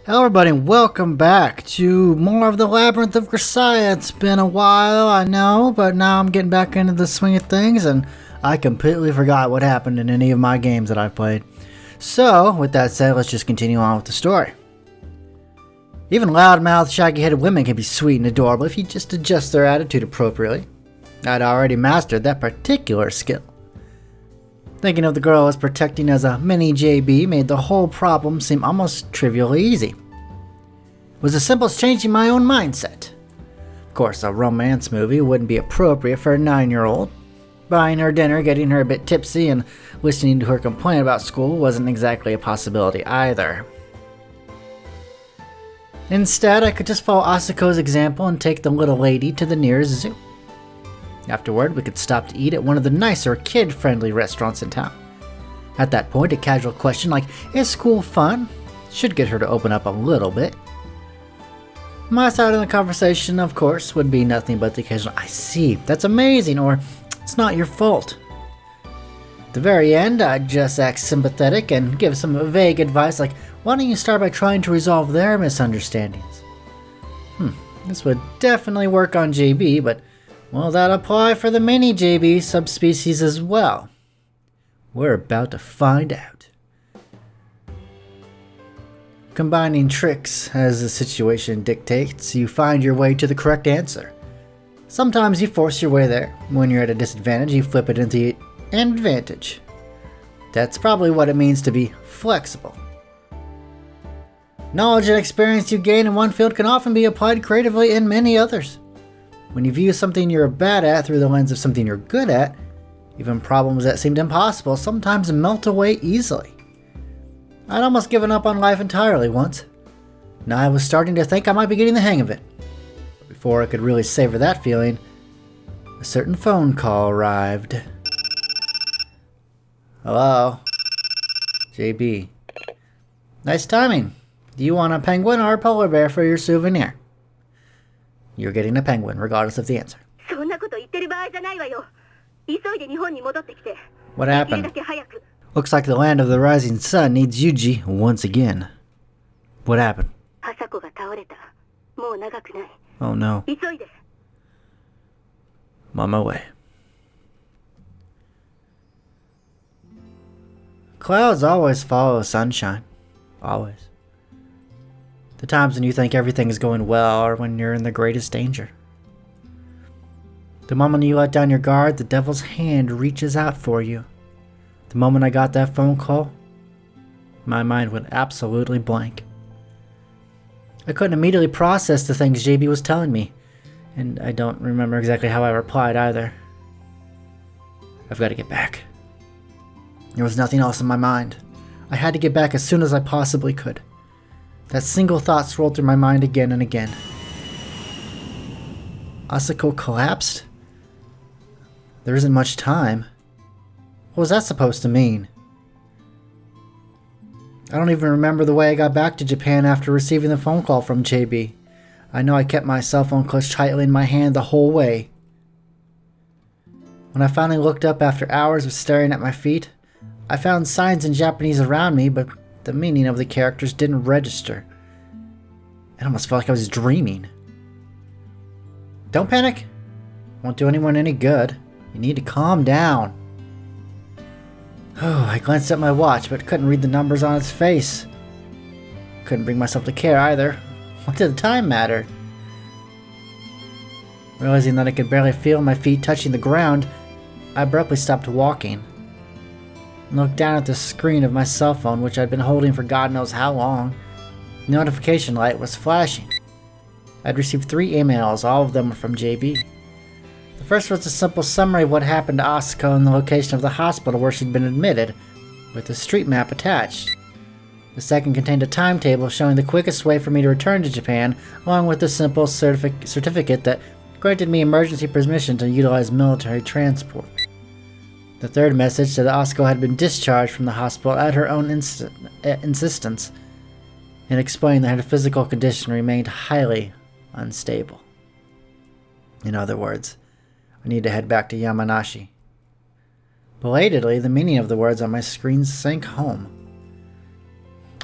Hello everybody and welcome back to more of the Labyrinth of Grisaia. It's been a while, I know, but now I'm getting back into the swing of things and I completely forgot what happened in any of my games that I've played. So, with that said, let's just continue on with the story. Even loud-mouthed, shaggy-headed women can be sweet and adorable if you just adjust their attitude appropriately. I'd already mastered that particular skill. Thinking of the girl as protecting as a mini JB made the whole problem seem almost trivially easy. It was as simple as changing my own mindset. Of course, a romance movie wouldn't be appropriate for a 9-year-old. Buying her dinner, getting her a bit tipsy, and listening to her complain about school wasn't exactly a possibility either. Instead, I could just follow Asuko's example and take the little lady to the nearest zoo. Afterward, we could stop to eat at one of the nicer, kid-friendly restaurants in town. At that point, a casual question like, "Is school fun?" should get her to open up a little bit. My side of the conversation, of course, would be nothing but the occasional, "I see, that's amazing," or "It's not your fault." At the very end, I'd just act sympathetic and give some vague advice like, "Why don't you start by trying to resolve their misunderstandings?" This would definitely work on JB, but will that apply for the mini JB subspecies as well? We're about to find out. Combining tricks as the situation dictates, you find your way to the correct answer. Sometimes you force your way there. When you're at a disadvantage, you flip it into an advantage. That's probably what it means to be flexible. Knowledge and experience you gain in one field can often be applied creatively in many others. When you view something you're bad at through the lens of something you're good at, even problems that seemed impossible sometimes melt away easily. I'd almost given up on life entirely once. Now I was starting to think I might be getting the hang of it. But before I could really savor that feeling, a certain phone call arrived. Hello? JB. Nice timing. Do you want a penguin or a polar bear for your souvenir? You're getting a penguin, regardless of the answer. What happened? Looks like the land of the rising sun needs Yuji once again. What happened? Oh no. I'm on my way. Clouds always follow sunshine. Always. The times when you think everything is going well are when you're in the greatest danger. The moment you let down your guard, the devil's hand reaches out for you. The moment I got that phone call, my mind went absolutely blank. I couldn't immediately process the things JB was telling me, and I don't remember exactly how I replied either. I've got to get back. There was nothing else in my mind. I had to get back as soon as I possibly could. That single thought swirled through my mind again and again. Asuko collapsed? There isn't much time. What was that supposed to mean? I don't even remember the way I got back to Japan after receiving the phone call from JB. I know I kept my cell phone clutched tightly in my hand the whole way. When I finally looked up after hours of staring at my feet, I found signs in Japanese around me, but the meaning of the characters didn't register. It almost felt like I was dreaming. Don't panic. Won't do anyone any good. You need to calm down. Oh, I glanced at my watch, but couldn't read the numbers on its face. Couldn't bring myself to care either. What did the time matter? Realizing that I could barely feel my feet touching the ground, I abruptly stopped walking and looked down at the screen of my cell phone, which I'd been holding for God knows how long. The notification light was flashing. I'd received 3 emails, all of them were from JB. The first was a simple summary of what happened to Asuko and the location of the hospital where she'd been admitted, with a street map attached. The second contained a timetable showing the quickest way for me to return to Japan, along with a simple certificate that granted me emergency permission to utilize military transport. The third message said that Asuko had been discharged from the hospital at her own insistence, and explained that her physical condition remained highly unstable. In other words, I need to head back to Yamanashi. Belatedly, the meaning of the words on my screen sank home.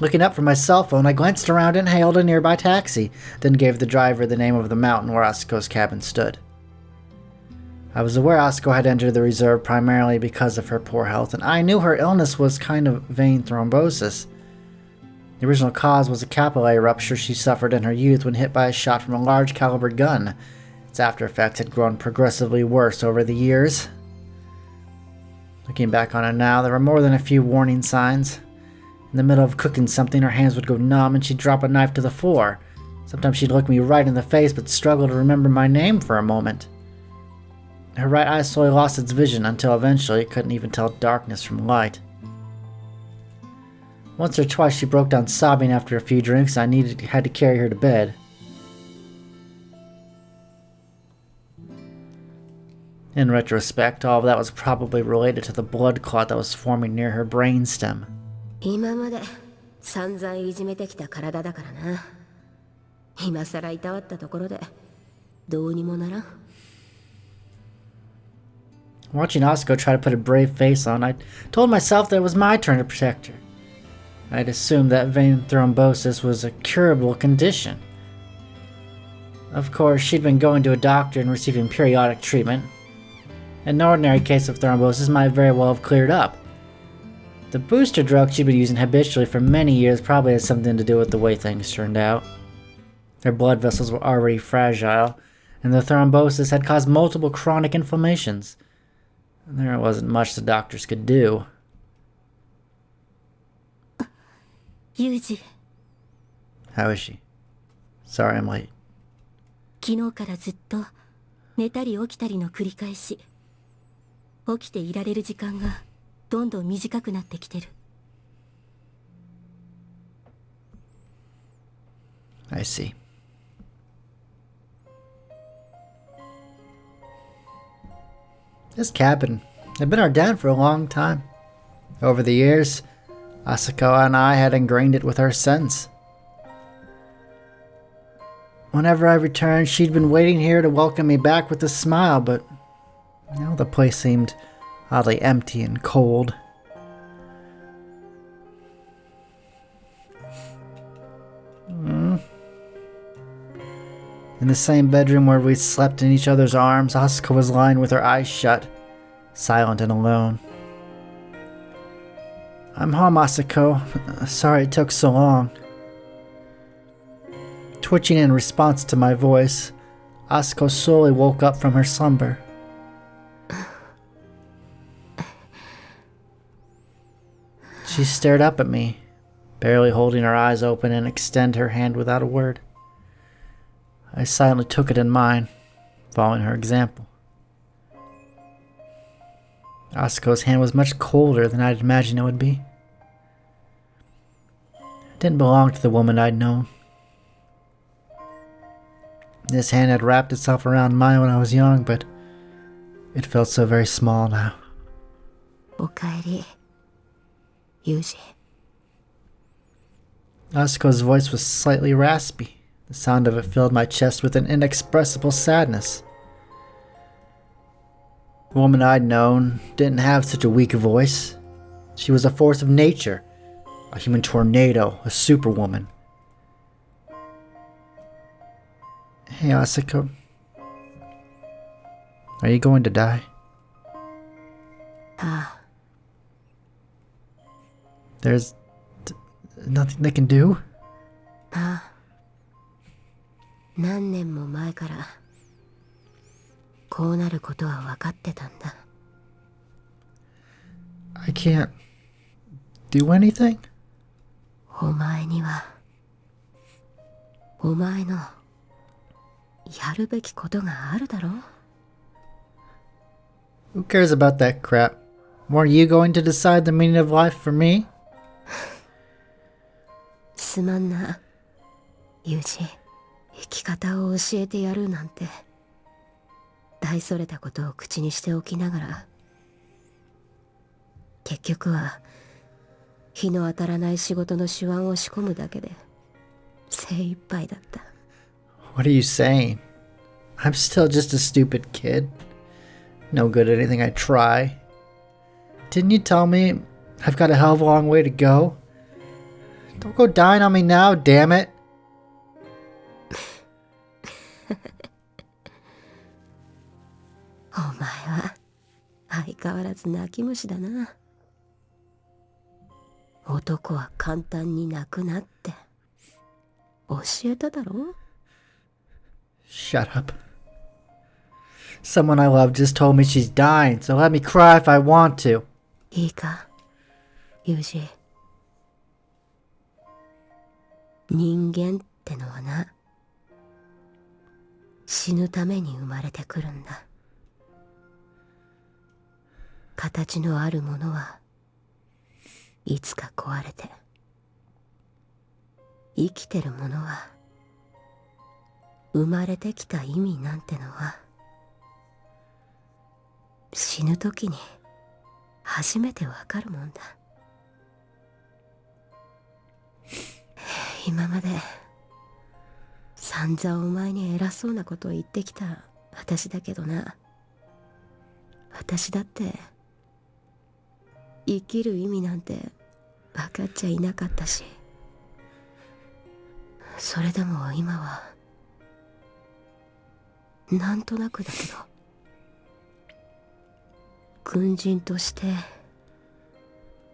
Looking up from my cell phone, I glanced around and hailed a nearby taxi, then gave the driver the name of the mountain where Asuko's cabin stood. I was aware Asuko had entered the reserve primarily because of her poor health, and I knew her illness was kind of vein thrombosis. The original cause was a capillary rupture she suffered in her youth when hit by a shot from a large caliber gun. Its after effects had grown progressively worse over the years. Looking back on it now, there were more than a few warning signs. In the middle of cooking something, her hands would go numb and she'd drop a knife to the floor. Sometimes she'd look me right in the face but struggle to remember my name for a moment. Her right eye slowly lost its vision until eventually it couldn't even tell darkness from light. Once or twice she broke down sobbing after a few drinks and I had to carry her to bed. In retrospect, all of that was probably related to the blood clot that was forming near her brainstem. 今まで散々いじめてきた体だからな。今さらいたわったところでどうにもならん。Watching Asuko try to put a brave face on, I told myself that it was my turn to protect her. I'd assumed that vein thrombosis was a curable condition. Of course, she'd been going to a doctor and receiving periodic treatment. An ordinary case of thrombosis might very well have cleared up. The booster drug she'd been using habitually for many years probably had something to do with the way things turned out. Her blood vessels were already fragile, and the thrombosis had caused multiple chronic inflammations. There wasn't much the doctors could do. Yuji. How is she? Sorry I'm late. 昨日からずっと寝たり起きたりの繰り返し。起きていられる時間がどんどん短くなってきてる。I see. This cabin had been our den for a long time. Over the years, Asuko and I had ingrained it with our sense. Whenever I returned, she'd been waiting here to welcome me back with a smile, but now the place seemed oddly empty and cold. In the same bedroom where we slept in each other's arms, Asuko was lying with her eyes shut, silent and alone. I'm home, Asuko. Sorry it took so long. Twitching in response to my voice, Asuko slowly woke up from her slumber. She stared up at me, barely holding her eyes open, and extended her hand without a word. I silently took it in mine, following her example. Asuko's hand was much colder than I'd imagined it would be. It didn't belong to the woman I'd known. This hand had wrapped itself around mine when I was young, but it felt so very small now. おかえり、ユージ。Asuko's voice was slightly raspy. The sound of it filled my chest with an inexpressible sadness. The woman I'd known didn't have such a weak voice. She was a force of nature, a human tornado, a superwoman. Hey, Asuko. Are you going to die? There's nothing they can do? 何年も前からこうなることは分かってたんだ。I can't do anything? お前にはお前のやるべきことがあるだろ。Who cares about that crap? Weren't you going to decide the meaning of life for me? すまんな、ユージ。生き方を教えてやるなんて大それたことを口にしておきながら、結局は日の当たらない仕事の手腕を仕込むだけで精一杯だった。 What are you saying? I'm still just a stupid kid. No good at anything I try. Didn't you tell me I've got a hell of a long way to go? Don't go dying on me now, damn it. お前は相変わらず泣き虫だな。男は簡単に泣くなって教えただろ。 Shut up. Someone I love just told me she's dying, so let me cry if I want to. いいか、ユージ。人間ってのはな、死ぬために生まれてくるんだ。形のあるものはいつか壊れて、生きてるものは生まれてきた意味なんてのは死ぬ時に初めてわかるもんだ。今まで散々お前に偉そうなことを言ってきた私だけどな。私だって生きる意味なんて分かっちゃいなかったし、それでも今はなんとなくだけど、軍人として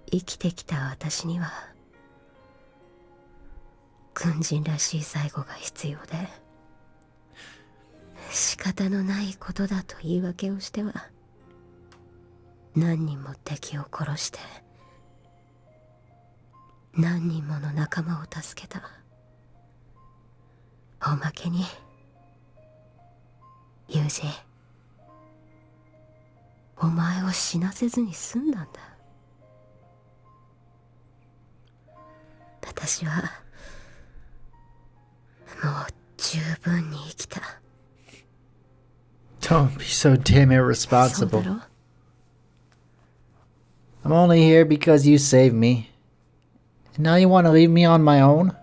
生きてきた私には軍人らしい最後が必要で、仕方のないことだと言い訳をしては何人も敵を殺して何人もの仲間を助けた。おまけにユージ、お前を死なせずに済んだんだ。私はもう十分に生きた。 Don't be so damn そうだ irresponsible. ろ。 I'm only here because you saved me. And now you want to leave me on my own?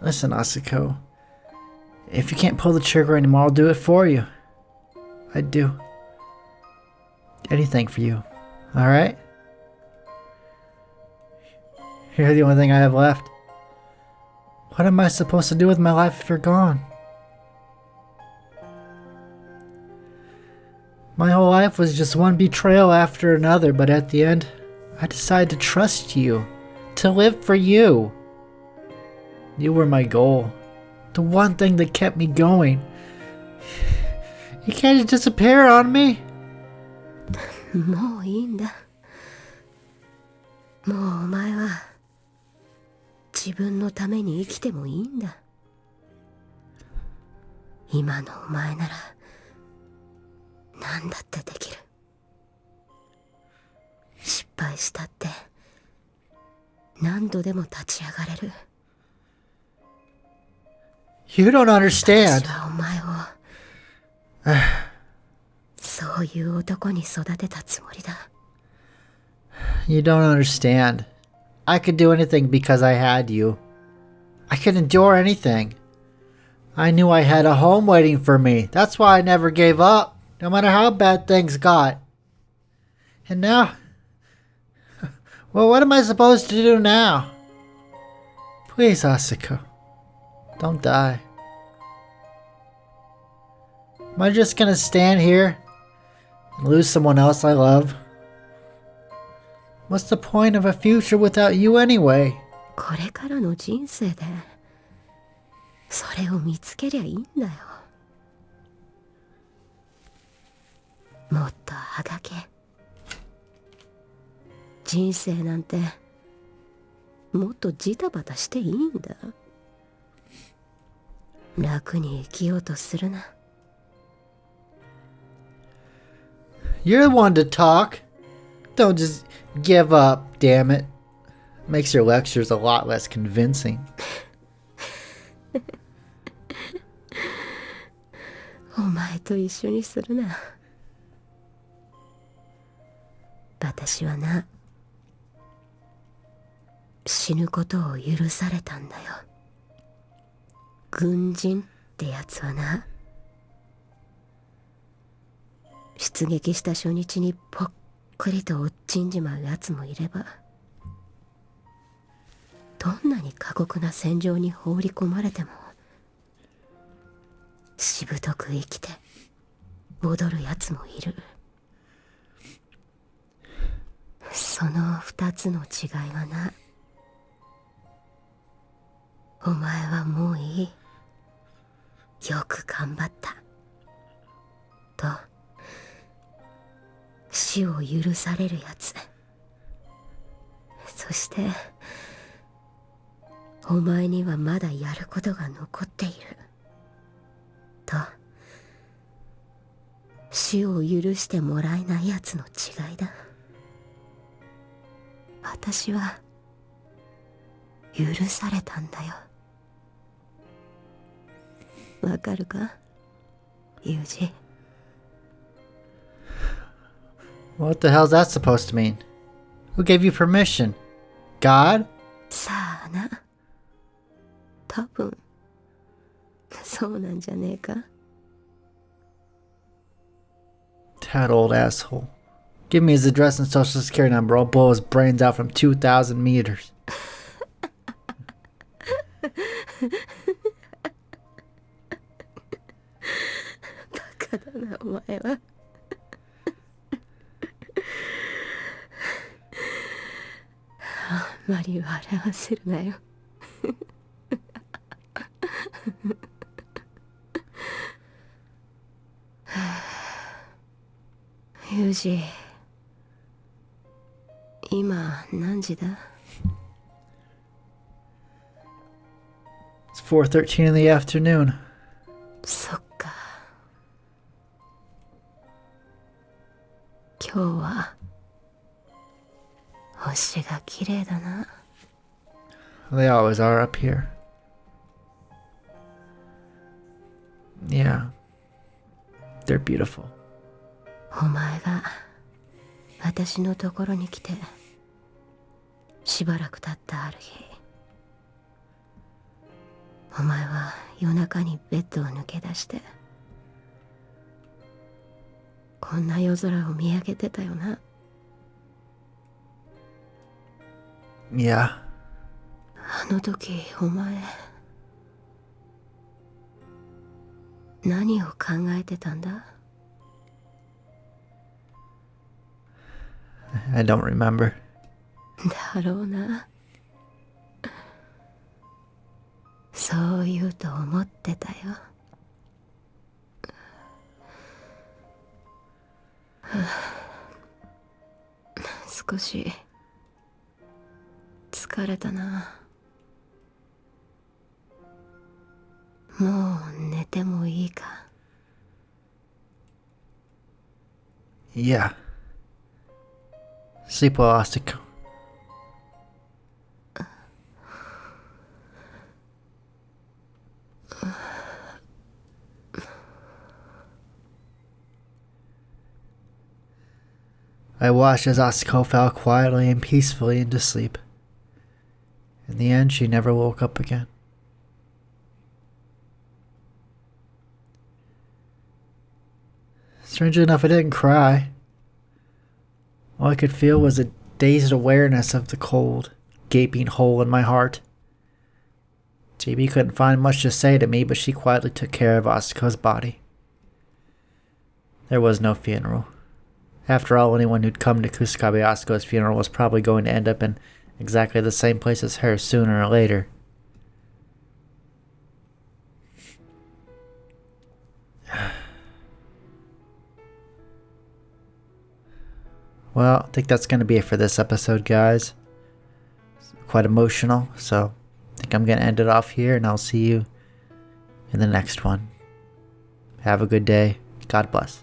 Listen, Asako. If you can't pull the trigger anymore, I'll do it for you. I'd do anything for you. Alright? You're the only thing I have left. What am I supposed to do with my life if you're gone? My whole life was just one betrayal after another, but at the end, I decided to trust you, to live for you. You were my goal, the one thing that kept me going. You can't just disappear on me. もういいんだ。もうお前は自分のために生きてもいいんだ。今のお前なら何だってできる。失敗したって何度でも立ち上がれる。 You don't understand. 私はお前をそういう男に育てたつもりだ。 You don't understand. I could do anything because I had you. I could endure anything. I knew I had a home waiting for me. That's why I never gave up, no matter how bad things got. And now... Well, what am I supposed to do now? Please, Asako. Don't die. Am I just gonna stand here and lose someone else I love? What's the point of a future without you anyway? これからの人生でそれを見つけりゃいいんだよ。もっとあがけ。人生なんてもっとジタバタしていいんだ。楽に生きようとするな。 You're the one to talk. Don't just give up, damn it. Makes your lectures a lot less convincing. お前と一緒にするな。私はな、死ぬことを許されたんだよ。軍人ってやつはな、出撃した初日にぽっくりと落ちんじまうやつもいれば、どんなに過酷な戦場に放り込まれてもしぶとく生きて戻るやつもいる。その二つの違いはな、お前はもういい、よく頑張ったと死を許されるやつ、そしてお前にはまだやることが残っていると死を許してもらえないやつの違いだ。私は許されたんだよ。わかるか、ユージ。What the hell's that supposed to mean? Who gave you permission? God? さあな、多分そうなんじゃねえか。 That old asshole. Give me his address and social security number. I'll blow his brains out from 2,000 meters. バカだなお前は。あまり笑わせるなよ。ユージ、今何時だ？ It's 4:13 in the afternoon. そっか。今日は星が綺麗だな。They always are up here. Yeah. They're beautiful. お前が私のところに来てしばらく経ったある日、お前は夜中にベッドを抜け出してこんな夜空を見上げてたよな。Yeah. あの時お前何を考えてたんだ？ I don't remember. だろうな。そう言うと思ってたよ。少し疲れたな。もう寝てもいいか？ Yeah. Sleep well, Asako. I watched as Asako fell quietly and peacefully into sleep. In the end, she never woke up again. Strangely enough, I didn't cry. All I could feel was a dazed awareness of the cold, gaping hole in my heart. JB couldn't find much to say to me, but she quietly took care of Asuko's body. There was no funeral. After all, anyone who'd come to Kusakabe Asuko's funeral was probably going to end up in exactly the same place as her sooner or later. Well, I think that's going to be it for this episode, guys. It's quite emotional, so I think I'm going to end it off here, and I'll see you in the next one. Have a good day. God bless.